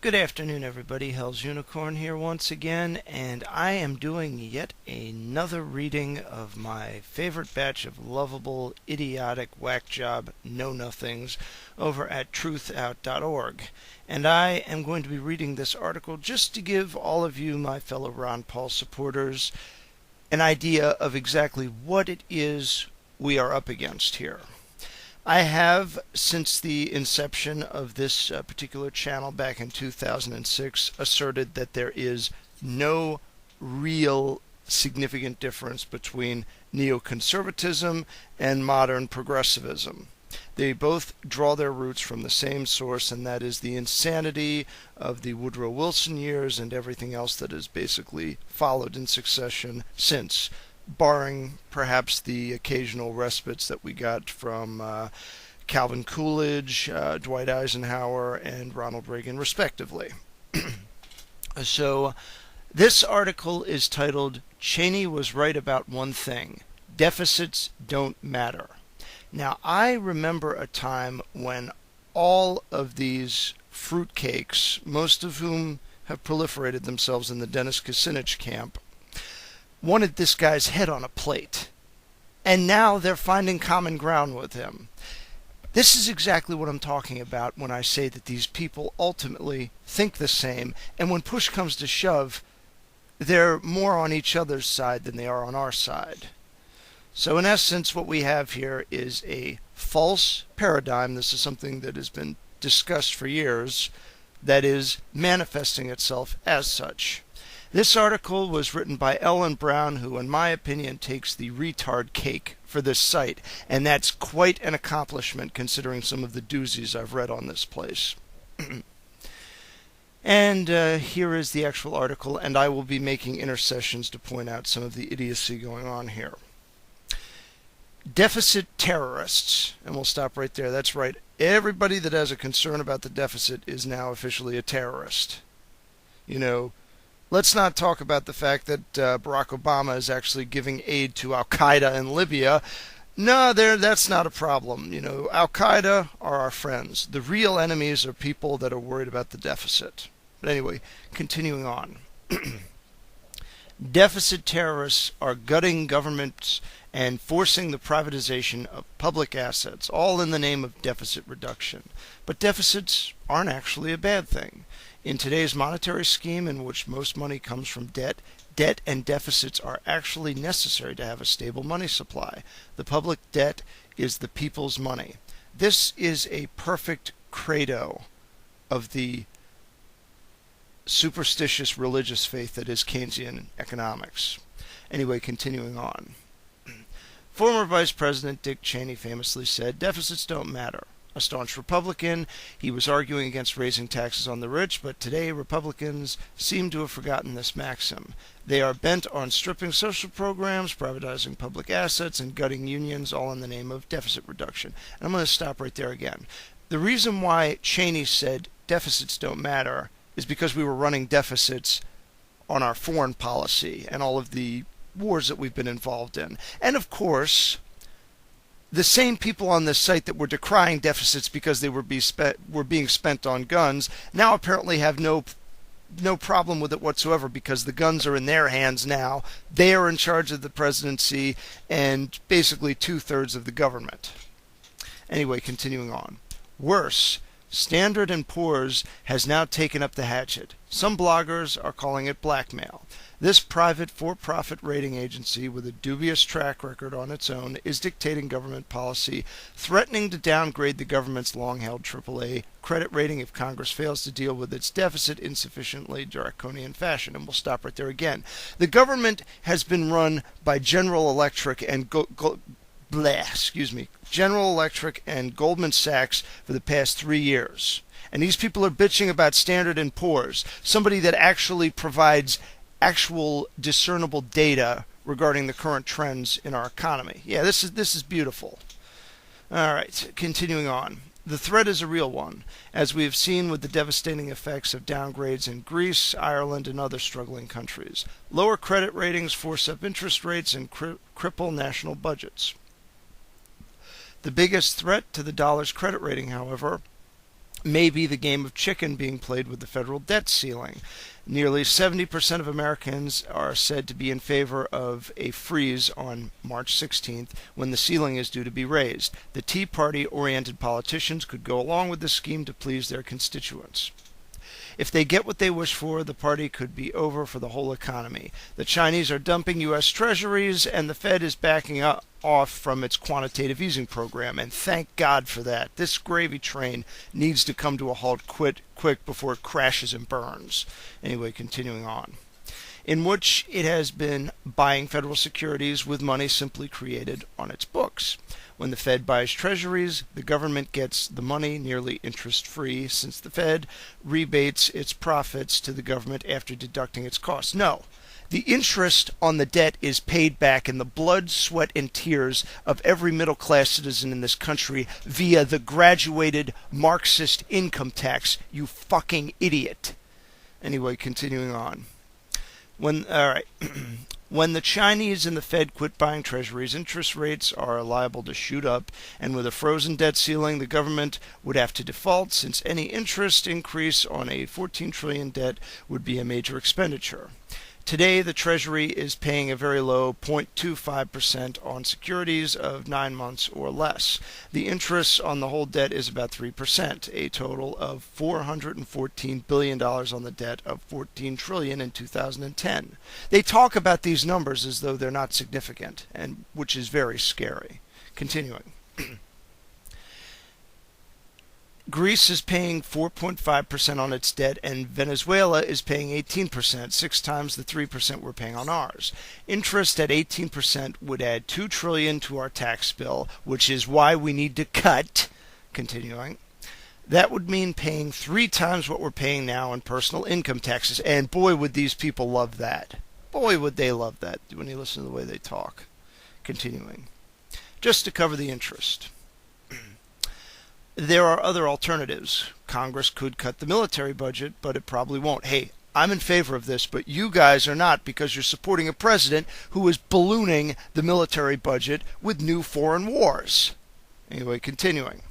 Good afternoon, everybody. Hell's Unicorn here once again, and I am doing yet another reading of my favorite batch of lovable, idiotic, whack job know-nothings over at truthout.org. And I am going to be reading this article just to give all of you, my fellow Ron Paul supporters, an idea of exactly what it is we are up against here. I have, since the inception of this particular channel back in 2006, asserted that there is no real significant difference between neoconservatism and modern progressivism. They both draw their roots from the same source, and that is the insanity of the Woodrow Wilson years and everything else that has basically followed in succession since, barring perhaps the occasional respites that we got from Calvin Coolidge, Dwight Eisenhower, and Ronald Reagan, respectively. So, this article is titled, "Cheney Was Right About One Thing. Deficits Don't Matter." Now, I remember a time when all of these fruitcakes, most of whom have proliferated themselves in the Dennis Kucinich camp, wanted this guy's head on a plate. And now they're finding common ground with him. This is exactly what I'm talking about when I say that these people ultimately think the same, and when push comes to shove, they're more on each other's side than they are on our side. So in essence, what we have here is a false paradigm. This is something that has been discussed for years, that is manifesting itself as such. This article was written by Ellen Brown, who, in my opinion, takes the retard cake for this site, and that's quite an accomplishment considering some of the doozies I've read on this place. And here is the actual article, and I will be making intercessions to point out some of the idiocy going on here. Deficit terrorists, and we'll stop right there. That's right. Everybody that has a concern about the deficit is now officially a terrorist. You know, let's not talk about the fact that Barack Obama is actually giving aid to Al-Qaeda in Libya. No, that's not a problem. You know, Al-Qaeda are our friends. The real enemies are people that are worried about the deficit. But anyway, continuing on. Deficit terrorists are gutting governments and forcing the privatization of public assets, all in the name of deficit reduction. But deficits aren't actually a bad thing. In today's monetary scheme, in which most money comes from debt, debt and deficits are actually necessary to have a stable money supply. The public debt is the people's money. This is a perfect credo of the superstitious religious faith that is Keynesian economics. Anyway, continuing on. Former Vice President Dick Cheney famously said, "Deficits don't matter." A staunch Republican, he was arguing against raising taxes on the rich, but today Republicans seem to have forgotten this maxim. They are bent on stripping social programs, privatizing public assets, and gutting unions, all in the name of deficit reduction. And I'm going to stop right there again. The reason why Cheney said deficits don't matter is because we were running deficits on our foreign policy and all of the wars that we've been involved in. And of course, the same people on this site that were decrying deficits because they were being spent on guns now apparently have no problem with it whatsoever, because the guns are in their hands now. They are in charge of the presidency and basically 2/3 of the government. Anyway, continuing on. Worse, Standard & Poor's has now taken up the hatchet. Some bloggers are calling it blackmail. This private for-profit rating agency with a dubious track record on its own is dictating government policy, threatening to downgrade the government's long-held AAA credit rating if Congress fails to deal with its deficit in sufficiently draconian fashion. And we'll stop right there again. The government has been run by General Electric and General Electric and Goldman Sachs for the past 3 years. And these people are bitching about Standard & Poor's, somebody that actually provides actual discernible data regarding the current trends in our economy. Yeah, this is beautiful. All right, continuing on. The threat is a real one, as we have seen with the devastating effects of downgrades in Greece, Ireland, and other struggling countries. Lower credit ratings force up interest rates and cripple national budgets. The biggest threat to the dollar's credit rating, however, may be the game of chicken being played with the federal debt ceiling. Nearly 70% of Americans are said to be in favor of a freeze on March 16th when the ceiling is due to be raised. The Tea Party-oriented politicians could go along with the scheme to please their constituents. If they get what they wish for, the party could be over for the whole economy. The Chinese are dumping U.S. treasuries, and the Fed is backing off from its quantitative easing program, and thank God for that. This gravy train needs to come to a halt quick before it crashes and burns. Anyway, continuing on. In which it has been buying federal securities with money simply created on its books. When the Fed buys treasuries, the government gets the money nearly interest-free, since the Fed rebates its profits to the government after deducting its costs. No, the interest on the debt is paid back in the blood, sweat, and tears of every middle-class citizen in this country via the graduated Marxist income tax, you fucking idiot. Anyway, continuing on. When the Chinese and the Fed quit buying treasuries, interest rates are liable to shoot up, and with a frozen debt ceiling, the government would have to default, since any interest increase on a $14 trillion debt would be a major expenditure. Today, the Treasury is paying a very low 0.25% on securities of 9 months or less. The interest on the whole debt is about 3%, a total of $414 billion on the debt of $14 trillion in 2010. They talk about these numbers as though they're not significant, and which is very scary. Continuing. Greece is paying 4.5% on its debt, and Venezuela is paying 18%, 6 times the 3% we're paying on ours. Interest at 18% would add $2 trillion to our tax bill, which is why we need to cut. Continuing. That would mean paying 3 times what we're paying now in personal income taxes, and boy would these people love that. Boy would they love that when you listen to the way they talk. Continuing. Just to cover the interest. There are other alternatives. Congress could cut the military budget, but it probably won't. Hey, I'm in favor of this, but you guys are not, because you're supporting a president who is ballooning the military budget with new foreign wars. Anyway, continuing.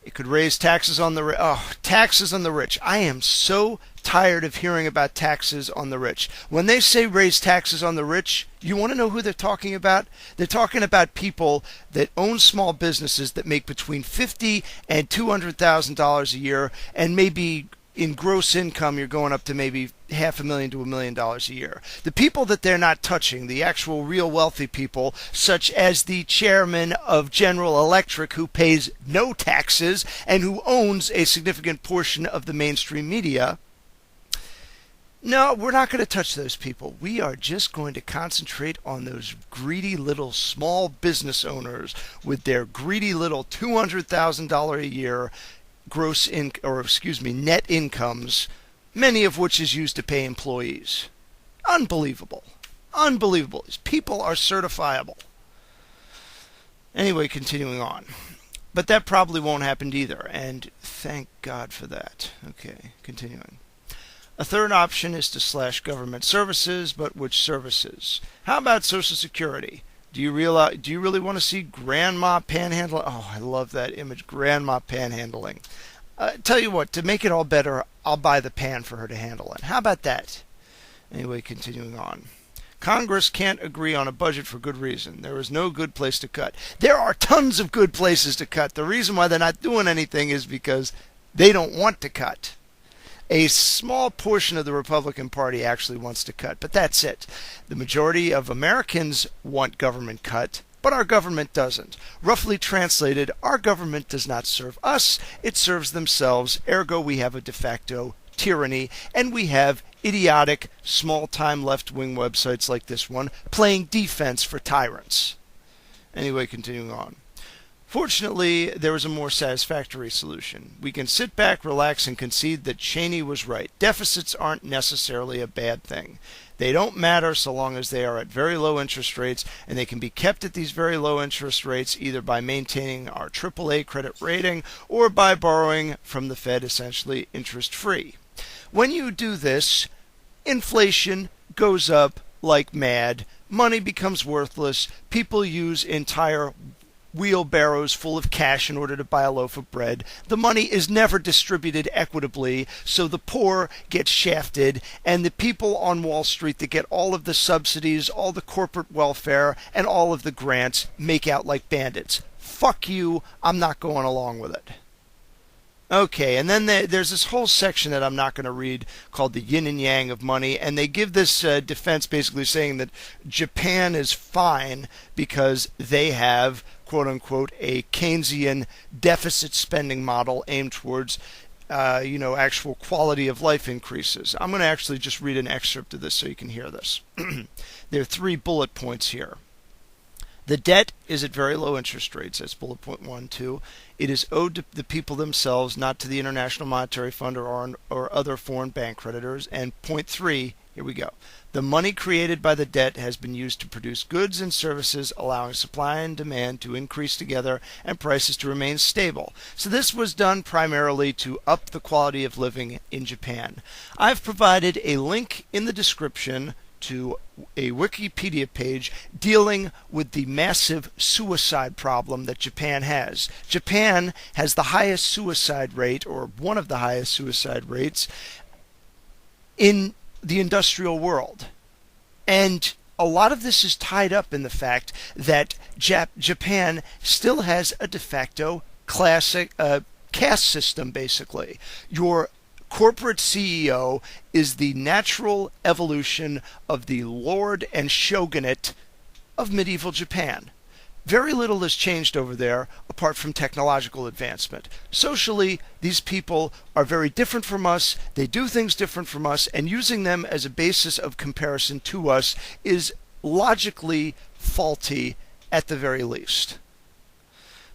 It could raise taxes on the taxes on the rich. I am so tired of hearing about taxes on the rich. When they say raise taxes on the rich, you want to know who they're talking about? They're talking about people that own small businesses that make between $50,000 and $200,000 a year, and maybe in gross income you're going up to maybe $500,000 to $1 million a year. The people that they're not touching, the actual real wealthy people, such as the chairman of General Electric, who pays no taxes and who owns a significant portion of the mainstream media. No, we're not going to touch those people. We are just going to concentrate on those greedy little small business owners with their greedy little $200,000 a year net incomes, many of which is used to pay employees. Unbelievable. Unbelievable. These people are certifiable. Anyway, continuing on. But that probably won't happen either, and thank God for that. Okay, continuing. A third option is to slash government services, but which services? How about Social Security? Do you really want to see grandma panhandling? Oh, I love that image, grandma panhandling. Tell you what, to make it all better, I'll buy the pan for her to handle it. How about that? Anyway, continuing on. Congress can't agree on a budget for good reason. There is no good place to cut. There are tons of good places to cut. The reason why they're not doing anything is because they don't want to cut. A small portion of the Republican Party actually wants to cut, but that's it. The majority of Americans want government cut, but our government doesn't. Roughly translated, our government does not serve us, it serves themselves, ergo we have a de facto tyranny, and we have idiotic, small-time left-wing websites like this one playing defense for tyrants. Anyway, continuing on. Fortunately, there is a more satisfactory solution. We can sit back, relax, and concede that Cheney was right. Deficits aren't necessarily a bad thing. They don't matter so long as they are at very low interest rates, and they can be kept at these very low interest rates either by maintaining our AAA credit rating or by borrowing from the Fed, essentially interest-free. When you do this, inflation goes up like mad, money becomes worthless, people use entire wheelbarrows full of cash in order to buy a loaf of bread. The money is never distributed equitably, so the poor get shafted, and the people on Wall Street that get all of the subsidies, all the corporate welfare, and all of the grants make out like bandits. Fuck you, I'm not going along with it. Okay, and then there's this whole section that I'm not going to read called the yin and yang of money, and they give this defense basically saying that Japan is fine because they have, quote unquote, a Keynesian deficit spending model aimed towards, actual quality of life increases. I'm going to actually just read an excerpt of this so you can hear this. There are 3 bullet points here. The debt is at very low interest rates. That's bullet point 1, 2. It is owed to the people themselves, not to the International Monetary Fund or other foreign bank creditors. And point 3, here we go. The money created by the debt has been used to produce goods and services, allowing supply and demand to increase together and prices to remain stable. So this was done primarily to up the quality of living in Japan. I've provided a link in the description to a Wikipedia page dealing with the massive suicide problem that Japan has. Japan has the highest suicide rate, or one of the highest suicide rates, in the industrial world. And a lot of this is tied up in the fact that Japan still has a de facto caste system, basically. Your corporate CEO is the natural evolution of the lord and shogunate of medieval Japan. Very little has changed over there apart from technological advancement. Socially, these people are very different from us. They do things different from us, and using them as a basis of comparison to us is logically faulty at the very least.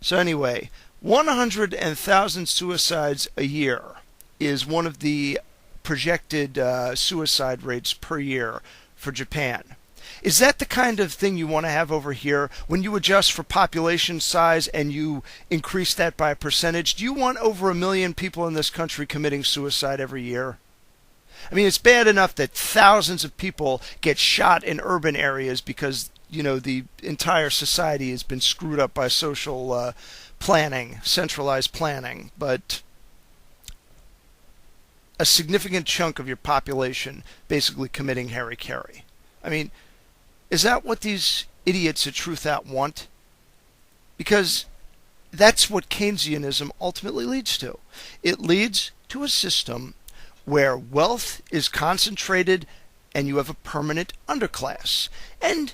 So anyway, 100,000 suicides a year is one of the projected suicide rates per year for Japan. Is that the kind of thing you want to have over here? When you adjust for population size and you increase that by a percentage, do you want over 1 million people in this country committing suicide every year? I mean, it's bad enough that thousands of people get shot in urban areas because, the entire society has been screwed up by social planning, centralized planning, but a significant chunk of your population basically committing hara-kiri. I mean, is that what these idiots at Truth Out want? Because that's what Keynesianism ultimately leads to. It leads to a system where wealth is concentrated and you have a permanent underclass. And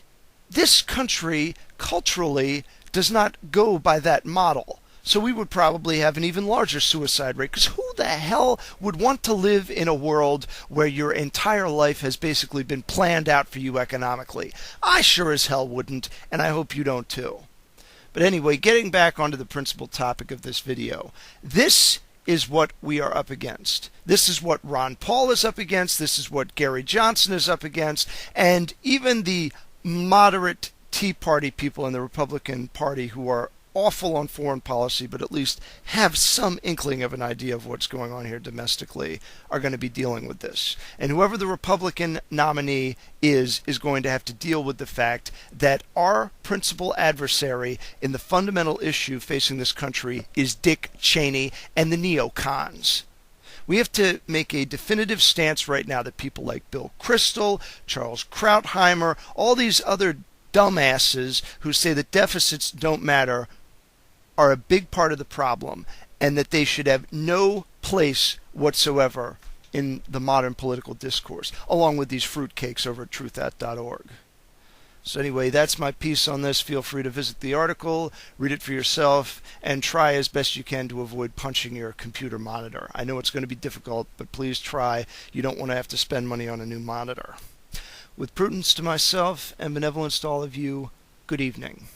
this country, culturally, does not go by that model. So we would probably have an even larger suicide rate, because who the hell would want to live in a world where your entire life has basically been planned out for you economically? I sure as hell wouldn't, and I hope you don't too. But anyway, getting back onto the principal topic of this video, this is what we are up against. This is what Ron Paul is up against, this is what Gary Johnson is up against, and even the moderate Tea Party people in the Republican Party who are awful on foreign policy, but at least have some inkling of an idea of what's going on here domestically, are going to be dealing with this. And whoever the Republican nominee is going to have to deal with the fact that our principal adversary in the fundamental issue facing this country is Dick Cheney and the neocons. We have to make a definitive stance right now that people like Bill Kristol, Charles Krautheimer, all these other dumbasses who say that deficits don't matter are a big part of the problem, and that they should have no place whatsoever in the modern political discourse, along with these fruitcakes over at truthout.org. So anyway, that's my piece on this. Feel free to visit the article, read it for yourself, and try as best you can to avoid punching your computer monitor. I know it's going to be difficult, but please try. You don't want to have to spend money on a new monitor. With prudence to myself and benevolence to all of you, good evening.